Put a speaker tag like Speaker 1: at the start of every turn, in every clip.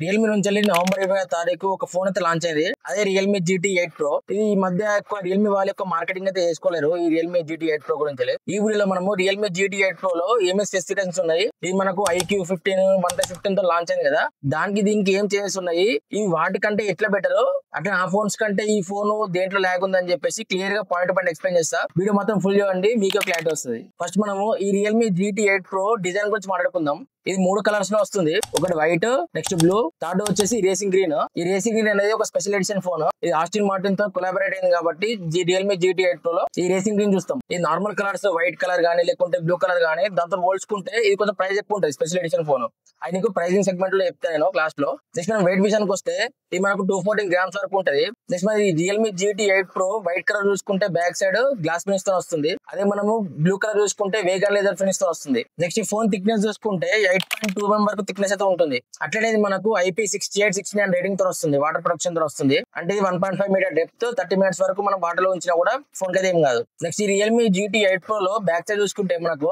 Speaker 1: Realme నుంచి November 25వ తారీఖు ఒక ఫోన్ అయితే లాంచ్ అయింది. అదే రియల్మీ GT8 Pro. ఇది ఈ మధ్య ఎక్కువ రియల్మీ వాళ్ళ యొక్క మార్కెటింగ్ అయితే చేసుకోలేరు ఈ రియల్మీ GT8 Pro గురించి. ఈ వీడియోలో మనము రియల్మీ GT8 Pro లో ఏమేమి స్పెసిఫికేషన్స్ ఉన్నాయి, ఇది మనకు IQ15 1+15 తో లాంచ్ అయింది కదా, దానికి దీనికి ఏం చేంజెస్ ఉన్నాయి, ఈ వాటికంటే ఎట్లా బెటర్, అట్లా ఆ ఫోన్స్ కంటే ఈ ఫోన్ దేంట్లో ల్యాగ్ ఉందని చెప్పేసి క్లియర్ గా పాయింట్ పాయింట్ ఎక్స్ప్లెయిన్ చేస్తా. వీడియో మాత్రం ఫుల్ చేయండి, మీకు క్లారిటీ వస్తుంది. ఫస్ట్ మనము ఈ రియల్మీ GT8 Pro డిజైన్ గురించి మాట్లాడుకుందాం. ఇది 3 కలర్స్ లో వస్తుంది. ఒకటి వైట్, నెక్స్ట్ బ్లూ, థర్డ్ వచ్చేసి రేసింగ్ గ్రీన్. ఈ రేసింగ్ గ్రీన్ అనేది ఒక స్పెషల్ ఎడిషన్ ఫోన్. ఇది ఆస్టిన్ మార్టిన్ తో కొలాబరేట్ అయింది కాబట్టి రియల్మీ GT8 Pro లో ఈ రేసింగ్ గ్రీన్ చూస్తాం. ఈ నార్మల్ కలర్స్ వైట్ కలర్ గానీ లేకుంటే బ్లూ కలర్ గానీ దాంతో పోల్చుకుంటే ఇది కొంచెం ప్రైస్ ఎక్కువ ఉంటుంది. స్పెషల్ ఎడిషన్ ఫోన్ అది నీకు ప్రైజింగ్ సెగ్మెంట్ లో చెప్తాను నేను క్లాస్ లో. నెక్స్ట్ మనం వెయిట్ విషయానికి వస్తే ఇది మనకు 214 grams వరకు ఉంటది. నెక్స్ట్ మన Realme GT8 Pro white colour చూసుకుంటే బ్యాక్ సైడ్ గ్లాస్ ఫినిష్ తో వస్తుంది. అదే మనము బ్లూ కలర్ చూసుకుంటే వేగన్ లేదర్ ఫినిష్ తో వస్తుంది. నెక్స్ట్ ఈ ఫోన్ థిక్నెస్ చూసుకుంటే 8.2 mm వరకు థిక్నెస్ అయితే ఉంటుంది. అట్లనే మనకు IP6869 రేటింగ్ తో వస్తుంది, వాటర్ ప్రొటెక్షన్ తో వస్తుంది. అంటే ఇది 1.5 మీటర్ డెప్త్, 30 minutes వరకు మనం వాటర్ లో ఉంచినా కూడా ఫోన్ కి ఏం కాదు. నెక్స్ట్ ఈ రియల్మీ GT8 Pro లో బ్యాక్ సైడ్ చూసుకుంటే మనకు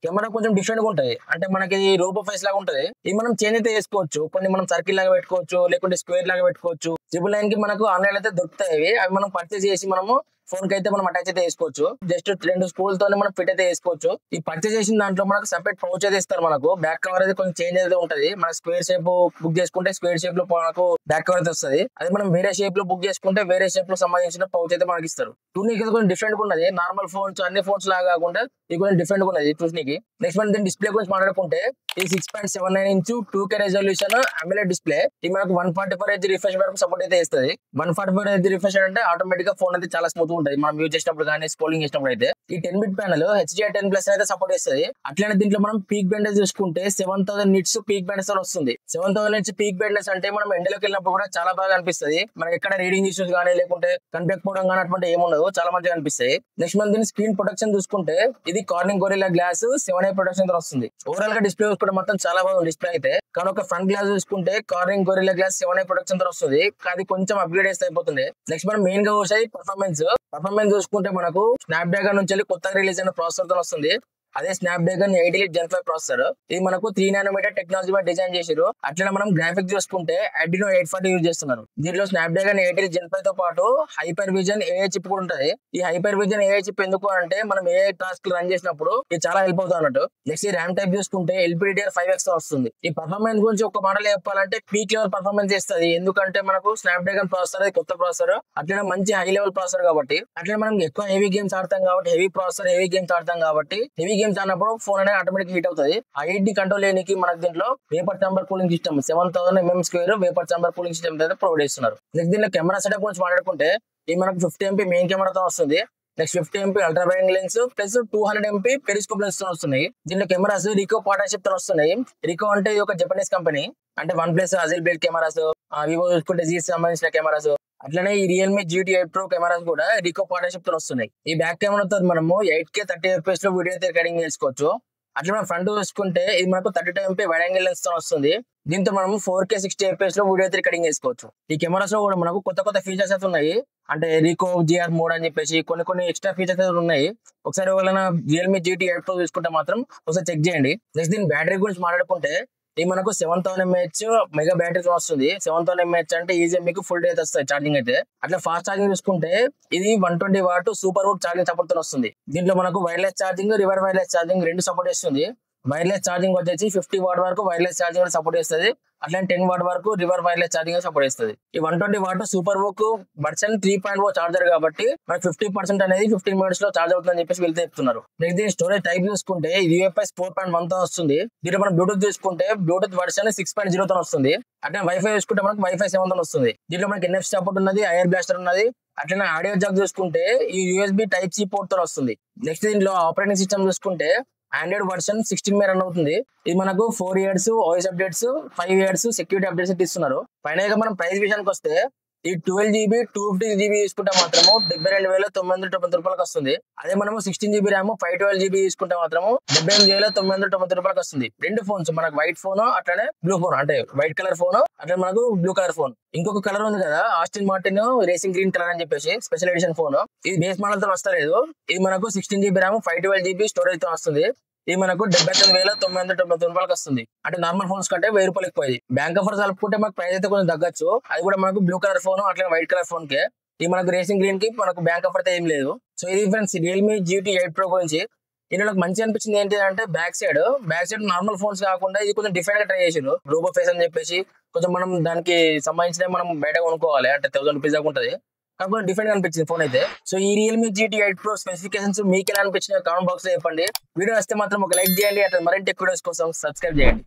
Speaker 1: కెమెరా కొంచెం డిఫరెంట్ గా ఉంటది. అంటే మనకి రోబో ఫేస్ లాగా ఉంటది. ఇది మనం చేంజ్ అయితే చేసుకోవచ్చు. కొన్ని మనం సర్కిల్ లాగా పెట్టుకోవచ్చు, లేకుంటే స్క్వేర్ లాగా పెట్టుకోవచ్చు. 999 కి మనకు ఆన్లైన్ అయితే దొరుకుతాయి. అవి మనం పర్చేస్ చేసి మనము ఫోన్ కి అయితే మనం అటాచ్ అయితే వేసుకోవచ్చు. జస్ట్ 2 స్క్రూల్ తోనే మనం ఫిట్ అయితే వేసుకోవచ్చు. ఈ పర్చేస్ చేసిన దాంట్లో మనకు సెపరేట్ పౌచ్ అయితే ఇస్తారు. మనకు బ్యాక్ కవర్ అయితే కొంచెం చేంజ్ అయితే ఉంటది. మన స్క్వేర్ షేప్ బుక్ చేసుకుంటే స్క్వేర్ షేప్ లో మనకు బ్యాక్ కవర్ అయితే వస్తుంది. అదే మనం వేరే షేప్ లో బుక్ చేసుకుంటే వేరే షేప్ లో సంబంధించిన పౌచ్ అయితే మనకి ఇస్తారు. చూడడానికి కొంచెం డిఫరెంట్ గా ఉన్నది. నార్మల్ ఫోన్స్ అన్ని ఫోన్స్ లాగా కాకుండా ఇది కొంచెం డిఫరెంట్ గా ఉన్నది చూడడానికి. నెక్స్ట్ మనం దీని డిస్ప్లే గురించి మాట్లాడుకుంటే ఇది 6.79 inch 2K resolution AMOLED display. ఇది మనకు 144 Hz రిఫ్రెష్ వరకు సపోర్ట్ అయితే ఇస్తుంది. 144 Hz రిఫ్రెష్ అంటే ఆటోమేటిక్ గా ఫోన్ అయితే చాలా స్మూత్ ఉంటుంది మనం యూజ్ చేసినప్పుడు కానీ స్క్రోలింగ్ చేసినప్పుడు. అయితే ఈ 10-bit ప్యానల్ HDR10+ అయితే సపోర్ట్ చేస్తుంది. అట్లనే దీంట్లో మనం పీక్ బ్రైట్నెస్ చూసుకుంటే 7000 nits పీక్ బ్రైట్నెస్ వస్తుంది. 7000 nits పీక్ బ్రైట్నెస్ అంటే మనం ఎండలోకి వెళ్ళినప్పుడు కూడా చాలా బాగా అనిపిస్తుంది. మనకి ఎక్కడ రీడింగ్ ఇష్యూస్ కానీ లేకుంటే కనిపించకపోవడం కానీ అటువంటి ఏముండదు, చాలా మంచిగా అనిపిస్తాయి. నెక్స్ట్ మనం దీని స్క్రీన్ ప్రొటెక్షన్ చూసుకుంటే ఇది Corning Gorilla glass 7A protection తో వస్తుంది. ఓవరాల్ గా డిస్ప్లే చూసుకుంటే మొత్తం చాలా బాగుంది డిస్ప్లే అయితే. కానీ ఒక ఫ్రంట్ గ్లాస్ చూసుకుంటే Corning Gorilla glass 7A protection తో వస్తుంది. అది కొంచెం అప్గ్రేడ్ చేస్తే అయిపోతుంది. నెక్స్ట్ మనం మెయిన్ గా చూసేది పర్ఫార్మెన్స్ చూసుకుంటే మనకు స్నాప్డ్రాగన్ నుంచి కొత్తగా రిలీజ్ అయిన ప్రాసెసర్ తో వస్తుంది. అదే స్నాప్డ్రాగన్ 8 Elite Gen 5 ప్రాసెసర్. ఇది మనకు 3 nm టెక్నాలజీ మీద డిజైన్ చేశారు. అట్లా మనం గ్రాఫిక్స్ చూసుకుంటే Adreno 840 యూజ్ చేస్తున్నారు. దీంట్లో స్నాప్డ్రాగన్ 8 Elite Gen 5 తో పాటు హైపర్ విజన్ AI చిప్ కూడా ఉంటది. ఈ హైపర్ విజన్ AI చిప్ ఎందుకు అంటే మనం AI టాస్క్ రన్ చేసినప్పుడు ఇది చాలా హెల్ప్ అవుతుంది అన్నట్టు. నెక్స్ట్ ఈ ర్యామ్ టైప్ చూసుకుంటే LPDDR5X తో వస్తుంది. ఈ పర్ఫార్మెన్స్ గురించి ఒక మాటలో చెప్పాలంటే పీక్ లెవెల్ పర్ఫార్మెన్స్ ఇస్తుంది. ఎందుకంటే మనకు స్నాప్డ్రాగన్ ప్రాసెసర్ అది కొత్త ప్రాసెసర్, అట్లనే మంచి హై లెవెల్ ప్రాసెసర్ కాబట్టి. అట్లనే మనం ఎక్కువ హెవీ గేమ్స్ ఆడతాం కాబట్టి హెవీ ప్రాసెసర్ హెవీ గేమ్స్ ఆడతాం కాబట్టి హెవీ గేమ్స్ ఆడినప్పుడు ఫోన్ అనేది ఆటోమేటిక్ హీట్ అవుతుంది. ఆ హీట్ ని కంట్రోల్ చేయడానికి మనకు దీంట్లో vapour chamber cooling system 7000 mm² vapour chamber cooling system అయితే ప్రొవైడ్ చేస్తున్నారు. నెక్స్ట్ దీనిలో కెమెరా సెటప్ గురించి మాట్లాడుకుంటే ఇది మనకు 50 MP మెయిన్ కెమెరాతో వస్తుంది. Next 50 MP ultra wide lens plus 200 MP periscope lens తో వస్తున్నాయి. దీంట్లో కెమెరాస్ రికో పార్ట్నర్షిప్ తో వస్తున్నాయి. రికో అంటే ఒక జపనీస్ కంపెనీ. అంటే OnePlus అజిల్ బిల్డ్ కెమెరాస్, వివో చూసుకుంటే జీ సంబంధించిన కెమెరాస్. అట్లనే ఈ రియల్మీ GT8 Pro కెమెరాస్ కూడా రికో పార్ట్నర్షిప్ తో వస్తున్నాయి. ఈ బ్యాక్ కెమెరాతో మనము 8K 30 FPS లో వీడియో అయితే రికార్డింగ్ చేసుకోవచ్చు. అట్లా మనం ఫ్రంట్ చూసుకుంటే ఇది మనకు 32 MP వైడ్ యాంగిల్ లెన్స్ తో వస్తుంది. దీంతో మనం 4K 60 FPS లో వీడియో అయితే రికార్డింగ్ చేసుకోవచ్చు. ఈ కెమెరాస్ లో కూడా మనకు కొత్త ఫీచర్స్ అయితే ఉన్నాయి. అంటే రికో GR మోడ్ అని చెప్పేసి కొన్ని ఎక్స్ట్రా ఫీచర్స్ అయితే ఉన్నాయి. ఒకసారి ఎవరైనా రియల్మీ GT8 Pro చూసుకుంటే మాత్రం ఒకసారి చెక్ చేయండి. నెక్స్ట్ దీని బ్యాటరీ గురించి మాట్లాడుకుంటే ఇది మనకు 7000 mAh మెగా బ్యాటరీ వస్తుంది. 7000 mAh అంటే ఈజీ మీకు ఫుల్ డే అయితే వస్తుంది ఛార్జింగ్ అయితే. అట్లా ఫాస్ట్ ఛార్జింగ్ చూసుకుంటే ఇది 120 వాట్ సూపర్ వుడ్ ఛార్జింగ్ సపోర్ట్ తో వస్తుంది. దీంట్లో మనకు wireless charging reverse wireless charging రెండు సపోర్ట్ చేస్తుంది. వైర్లెస్ ఛార్జింగ్ వచ్చేసి 50 వాట్ వరకు వైర్లెస్ ఛార్జింగ్ సపోర్ట్ చేస్తుంది. అట్లా 10 వాట్ వరకు రివర్ వైర్లెస్ ఛార్జింగ్ సపోర్ట్ చేస్తుంది. ఈ 120 watt super VOOC version 3.0 charger కాబట్టి మనకు 50% అనేది 15 minutes లో చార్జ్ అవుతుందని చెప్పేసి వెళ్తే చెప్తున్నారు. నెక్స్ట్ దీని స్టోరేజ్ టైప్ చూసుకుంటే UFS 4.1 తో వస్తుంది. దీంట్లో మనం బ్లూటూత్ చూసుకుంటే బ్లూటూత్ వర్షన్ 6.0 తో వస్తుంది. అట్లా వైఫై చూసుకుంటే మనకు వైఫై 7 తో వస్తుంది. దీంట్లో మనకి NFC సపోర్ట్ ఉన్నది, ఐఆర్ బ్లాస్టర్ ఉన్నది. అట్లనే ఆడియో జాక్ చూసుకుంటే ఈ USB Type-C పోర్ట్ తో వస్తుంది. నెక్స్ట్ దీంట్లో ఆపరేటింగ్ సిస్టమ్ చూసుకుంటే ఆండ్రాయిడ్ వర్షన్ 16 మీద రన్ అవుతుంది. ఇది మనకు 4 years OS updates, 5 years security updates ఇస్తున్నారు. ఫైనల్ గా మనం ప్రైస్ విషయానికి వస్తే ఈ 12GB 250GB తీసుకుంటే మాత్రము 72,990 వస్తుంది. అదే మనము 16GB ర్యామ్ 512GB తీసుకుంటే మాత్రము 78,990 వస్తుంది. రెండు ఫోన్స్ మనకు వైట్ ఫోన్ అట్లనే బ్లూ ఫోన్, అంటే వైట్ కలర్ ఫోన్ అట్లా మనకు బ్లూ కలర్ ఫోన్. ఇంకొక కలర్ ఉంది కదా Austin Martin racing green colour అని చెప్పేసి స్పెషల్ ఎడిషన్ ఫోన్. ఇది బేస్ మోడల్ తో వస్తలేదు. ఇది మనకు 16GB ర్యామ్ 512GB స్టోరేజ్ తో వస్తుంది. ఇది మనకు 79,999 రూపాయలకి వస్తుంది. అంటే నార్మల్ ఫోన్స్ కంటే 1000 రూపాయలు ఎక్కువ. బ్యాంక్ ఆఫర్స్ కలుపుకుంటే మనకు ప్రైస్ అయితే కొంచెం తగ్గచ్చు. అది కూడా మనకు బ్లూ కలర్ ఫోన్ అట్లా వైట్ కలర్ ఫోన్ కే. ఇది మనకు రేసింగ్ గ్రీన్ కి మనకు బ్యాంక్ ఆఫర్ అయితే ఏం లేదు. సో ఇది ఫ్రెండ్స్ రియల్మీ GT 8 Pro గురించి. ఇది నాకు మంచి అనిపించింది ఏంటి అంటే బ్యాక్ సైడ్ నార్మల్ ఫోన్స్ కాకుండా ఇది కొంచెం డిఫరెంట్ గా ట్రై చేసారు. రోబో ఫేస్ అని చెప్పేసి కొంచెం మనం దానికి సంబంధించిన మనం బయట కొనుక్కోవాలి. అంటే 1000 రూపీస్ దాకా ఉంటుంది. కాకపోతే డిఫరెంట్ గా అనిపించింది ఫోన్ అయితే. సో ఈ రియల్మీ GT 8 Pro స్పెసిఫికేషన్స్ మీకు ఎలా అనిపించిన కామెంట్ బాక్స్ లో చెప్పండి. వీడియో వస్తే మాత్రం ఒక లైక్ చేయండి. అట్లా మరింటి ఎక్కువ వీడియోస్ కోసం సబ్స్క్రైబ్ చేయండి.